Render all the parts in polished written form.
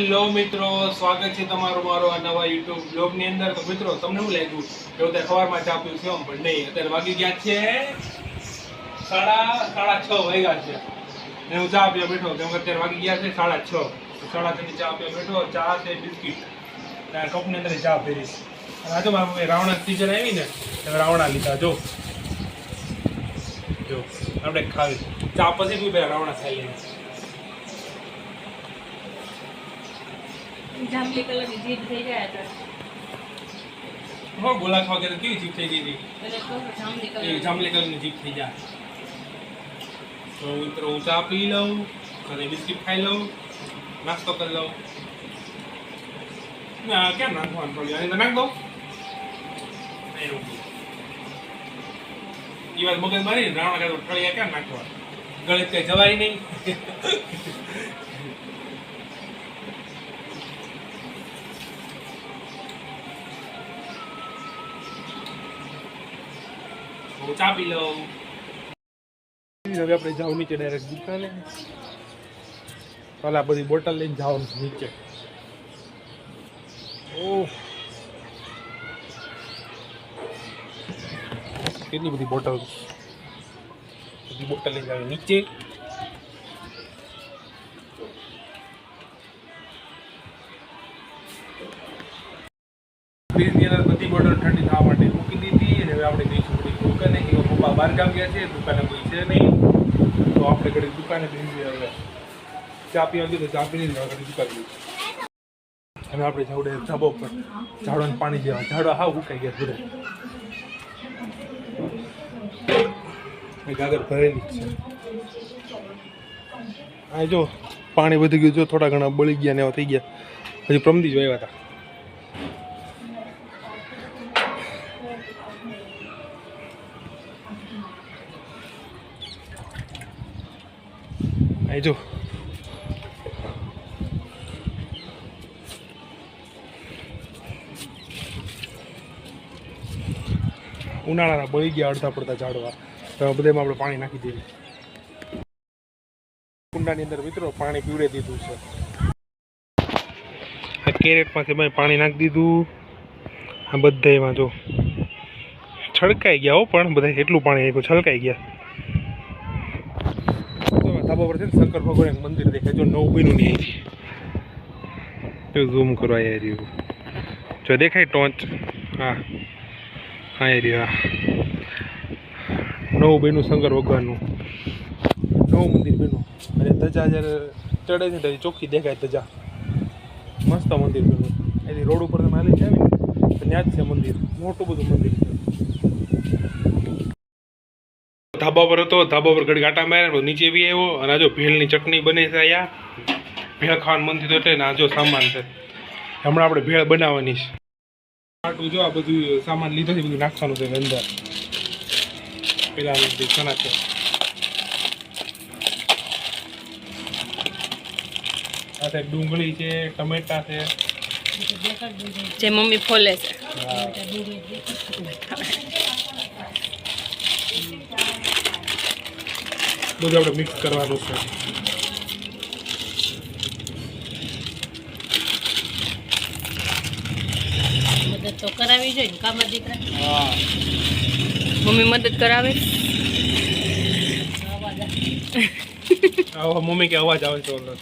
Hello મિત્રો, સ્વાગત છે તમારું મારો આ નવા યુટ્યુબ બ્લોગની અંદર. તો મિત્રો, તમને શું લાગ્યું કે અત્યારે સવારમાં ચા પીવું છે? પણ નહીં, અત્યારે વાગી ગયા છે સાડા છ વાગ્યા છે ને હું ચા પીવા બેઠો. કેમ કે અત્યારે વાગી ગયા છે 6:30. 6:30 ચા પીવા બેઠો. ચા છે બિસ્કીટ કપની અંદર ચા ફેરીશ. અને આજે મારા રાવણા સીઝન આવી ને તમે રાવણા લીધા. જો આપણે ખાવી ચા પછી બી પેલા રાવણા ખાઈ લઈએ. જાંબલી કલરની જીભ થઈ જાય તો હો ગોલા ખાવા કે કેવી જીભ થઈ ગઈ હતી? એટલે તો જાંબલી કલર એ જાંબલી કલરની જીભ થઈ જાય. તો મિત્રો હું ચા પી લઉં, ઘરે બિસ્કીટ ખાઈ લઉં, નાસ્તો કરી લઉં. ના ક્યાં નાખવાનું પડ્યું? આની તો નાખ દઉં. એ વાત મગજ મારી રાવણા કાઢો ઠળિયા ક્યાં નાખવા? ગળે કઈ જવાય નહીં. ચા પી લો. હવે આપણે જાવ નીચે ડાયરેક્ટ દુકાને. પેલા બધી બોટલ લઈને જવાનું નીચે. ઓહ, કેટલી બધી બોટલ લઈને જાવ નીચે. ફ્રીજની અંદર બધી બોટલ ઠંડી થવા માટે મૂકી દીધી. અને હવે આપણે જઈશું દુકાને. કે પપ્પા બહાર ગામ ગયા છે, દુકાને કોઈ છે નહીં. તો આપણે ઘડી દુકાને જઈએ. હવે ચા પીવા ગયું તો ચા પી લીધી. ઘડી દુકાન ગયું. હવે આપણે જાવડે ધાબા ઉપર ઝાડવાને પાણી દેવા. ઝાડવા હાવ ઉકાઈ ગયા પૂરે. ગાગર ભરેલી જ છે. આ જો પાણી વધી ગયું. જો થોડા ઘણા બળી ગયા ને એવા થઈ ગયા. હજી પ્રમદી જ વાવ્યા હતા. આ જો ઉનાળાના બળી ગયા અડધા પડતા ઝાડવા. તો બધામાં આપણે પાણી નાખી દીધું. કુંડાની અંદર મિત્રો પાણી પીવડે દીધું છે. આ કેરેટમાંથી મેં પાણી નાખી દીધું. આ બધામાં જો છલકાઈ ગયા. હો પણ બધા એટલું પાણી આપ્યું, છલકાઈ ગયા. ધાબા પર છે ને શંકર ભગવાન મંદિર દેખાય. જો નવું બન્યું નહીં. ઝૂમ કરવા આવ્યું જો દેખાય ટોંચ. હા હા એ રહ્યું. નવું બન્યું શંકર ભગવાનનું નવું મંદિર બન્યું. અને ધજા જ્યારે ચડે છે ત્યારે ચોખ્ખી દેખાય ધજા. મસ્ત મંદિર બન્યું. એથી રોડ ઉપર તમે હાલી જાય ને ત્યાં જ છે મંદિર. મોટું બધું મંદિર છે. ધાબા પર હતો. ધાબા પર ઘડી ગાટા માર્યા. નીચે બી આવ્યો. અને આ જો ભેળની ચટણી બને છે. અહીંયા ભેળ ખાવાનું મન થયું એટલે આ જો સામાન છે. હમણાં આપણે ભેળ બનાવવાની છે. આટલું જો આ બધું સામાન લીધો છે. બધું નાખવાનું છે અંદર. પેલા ચણા છે. આ છે ડુંગળી છે, ટમેટા છે. જે મમ્મી ફોલે છે. બધું આપણે મિક્સ કરવાનું છે. મદદ તો કરાવી જોઈએ ને કામમાં દીકરા. હા મમ્મી મદદ કરાવે. આવો મમ્મી કે અવાજ આવે છે ઓલો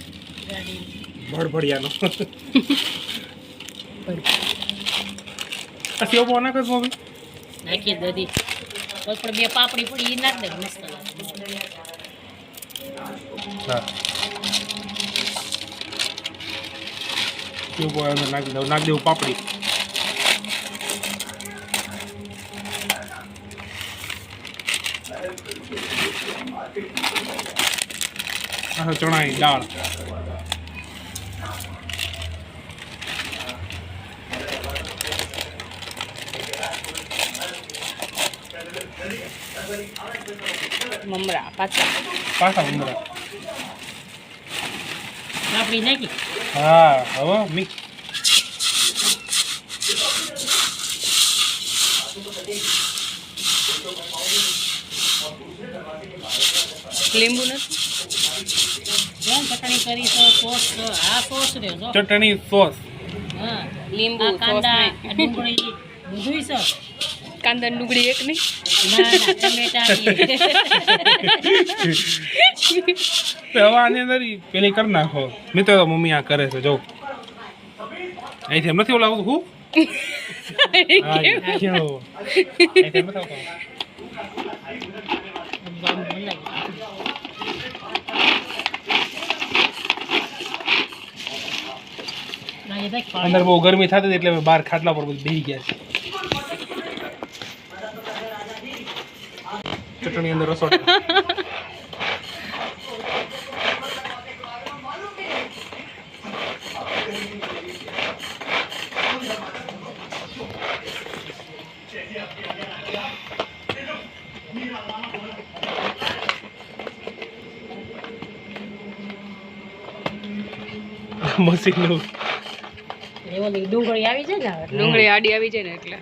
ભડભડિયાનો. આ સેવ પાવ નાખે મમ્મી? નાખી દધી. કોઈ પણ બે પાપડી પડી એ નાખ દે મસ્ત લાગે. હા સેવ પાવ નાખી દઉં. નાખી દેવું પાપડી. આ ચણાની દાળ. મમરા પાછા મમરા. પાપડી નાખી. હા હવે મિક્સ. લીંબુ નથી. ચટણી કરી છે, સોસ છે. આ સોસ રે જો. ચટણી સોસ હા. લીંબુ આ સોસ કાંદા, નહીં. આ ડુંગળી બધુંય છે. કાંદા ને ડુંગળી એક નહીં. ના ના ટમેટા ઈ. તો હવે આની અંદર ઈ પેલી કરી નાખો. મિત્રો તો મમ્મી આ કરે છે જો અહીંથી એમ નથી ઓલા આવતું હું હા ઈ કેવો. અહીંથી એમ નથી આવતું. આમ બનાવી. ના, એ દેખ અંદર બહુ ગરમી થતી હતી એટલે અમે બહાર ખાટલા પર બધું બેસી ગયા છે ચટણી અંદર રસોડા મસીનું એ ઓલી ડુંગળી આવી જાય ને હવે. ડુંગળી આડી આવી જાય ને એટલે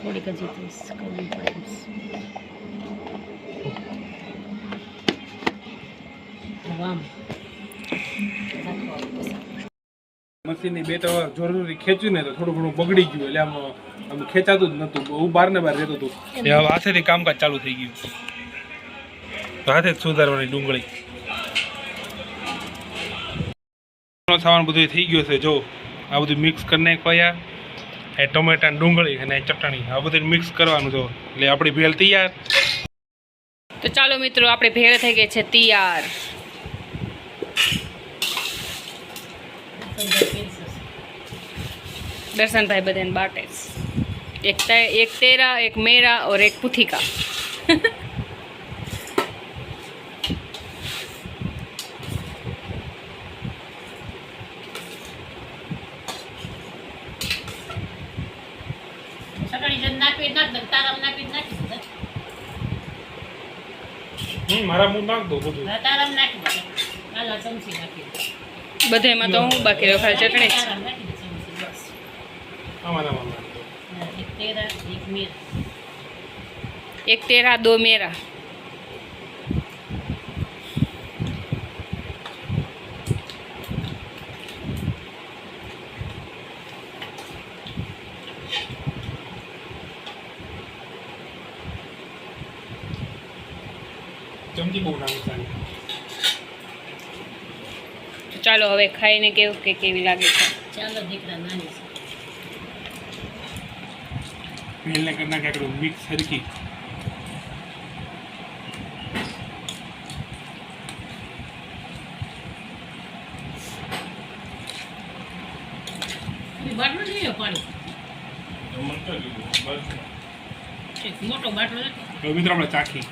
થોડીક હજી ત્રીસ કરવી પડે. હવે આમ. મશીનની બે ત્રણ વાર જોરજોરી ખેંચ્યું ને તો થોડું ઘણું બગડી ગયું એટલે આમ ખેંચાતું જ નતું બહુ બહાર ને બહાર રહેતું હતું એ હવે હાથેથી કામકાજ ચાલુ થઈ ગયું તો હાથે જ સુધારવાની ડુંગળી ખાવાનું બધું થઈ ગયું છે જો આ બધું મિક્સ કરી નાખવા એ ટમેટા ને ડુંગળી અને ચટણી આ બધું મિક્સ કરવાનું જો એટલે આપણી ભેળ તૈયાર. તો ચાલો મિત્રો આપણે ભેળ થઈ ગઈ છે તૈયાર. દર્શનભાઈ બધાને બાટે છે. એક તેરા, એક મેરા और एक पुथिका. ચટણી જન નાખી નાખ દે, તારામ નાખી નાખી દે. મારા મું નાખ દો બધું તારામ નાખી દે. આલા ચમચી નાખી દે. બધામાં તો હું બાકી રહ્યો ખાલી ચટણી જ. તારામ નાખી દે ચમચી બસ. આમાં નાખ દો. એક તેરા, એક મેર. એક તેરા, દો મેરા. ચમચી બહુ નાની સારી તો ચાલો હવે ખાઈને કેવું કે કેવી લાગે છે. ચાલો દીકરા નાની છે. ભેળને કરી નાખે એકડું મિક્સ સરખી બાટલો લઈ લો પાણી. એક મોટો બાટલો લે. હવે મિત્રો આપણે ચાખી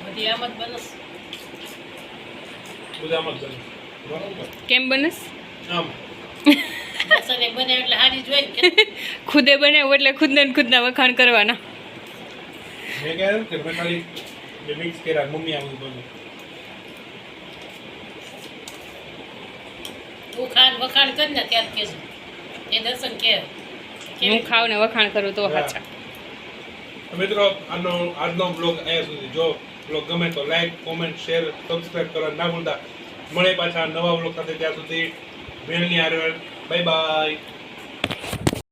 બધી આમ જ બનસ. કેમ બનસ? આમ સરે બને એટલે હારી જોઈ કે ખુદે બનાવ્યું એટલે ખુદને ને ખુદના વખાણ કરવાના. મેં કહ્યું કે મેં ખાલી મિક્સ કર્યા મમ્મી આવું બધું તું ખાન વખાણ કર ને ત્યારે કેજો એ દર્શન કે હું ખાવ ને વખાણ કરું તો સાચા. મિત્રો આજનો બ્લોગ અહીંયા સુધી જો બ્લોગ ગમે તો લાઈક કોમેન્ટ શેર સબસ્ક્રાઇબ કરવા ના ભૂલતા. મળે પાછા નવા બ્લોગ સાથે ત્યાં સુધી ભેળની આરવેલ બાય બાય.